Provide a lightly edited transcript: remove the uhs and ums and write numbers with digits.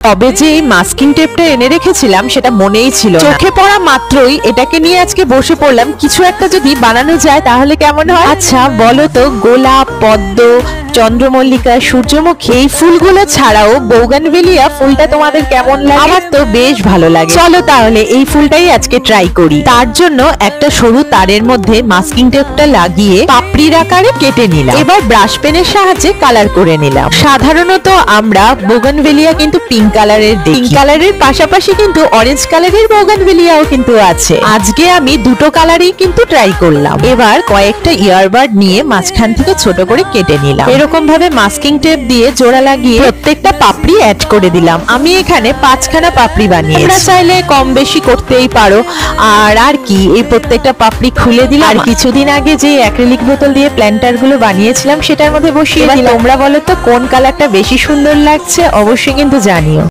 তবে যে এই মাস্কিং টেপটা এনে রেখেছিলাম সেটা মনেই ছিল না। চোখে পড়া মাত্রই এটাকে নিয়ে আজকে বসে পড়লাম, কিছু একটা যদি বানানো যায় তাহলে কেমন হয়। আচ্ছা বলো তো, গোলাপ, পদ্ম, চন্দ্রমল্লিকা, সূর্যমুখী এই ফুলগুলো ছাড়াও বোগানভেলিয়া ফুলটা তোমাদের কেমন লাগে? আমার তো বেশ ভালো লাগে। চলো তাহলে এই ফুলটাই আজকে ট্রাই করি। তার জন্য একটা সরু তারের মধ্যে মাস্কিং টেপটা লাগিয়ে পাপড়ির আকারে কেটে নিলাম। এবার ব্রাশ পেনের সাহায্যে কালার করে নিলাম। সাধারণত আমরা বোগানভেলিয়া কিন্তু পিঙ্ক কালারের দেখি, পিঙ্ক কালারের পাশাপাশি কিন্তু অরেঞ্জ কালারের বোগানভেলিয়াও কিন্তু আছে। আজকে আমি দুটো কালারই কিন্তু ট্রাই করলাম। এবার কয়েকটা ইয়ারবাড নিয়ে মাঝখান থেকে ছোট করে কেটে নিলাম। এরকম ভাবে মাস্কিং টেপ দিয়ে জোড়া লাগিয়ে প্রত্যেকটা পাপড়ি অ্যাড করে দিলাম। আমি এখানে 5খানা পাপড়ি বানিয়েছি, তোমরা চাইলে কম বেশি করতেই পারো। আর কি, এই প্রত্যেকটা পাপড়ি খুলে দিলাম। আর কিছুদিন আগে যে অ্যাক্রিলিক বোতল দিয়ে প্ল্যান্টার গুলো বানিয়েছিলাম সেটার মধ্যে বসিয়ে দিলাম। তোমরা বলো তো কোন কালারটা বেশি সুন্দর লাগছে, অবশ্যই কিন্তু জানিও।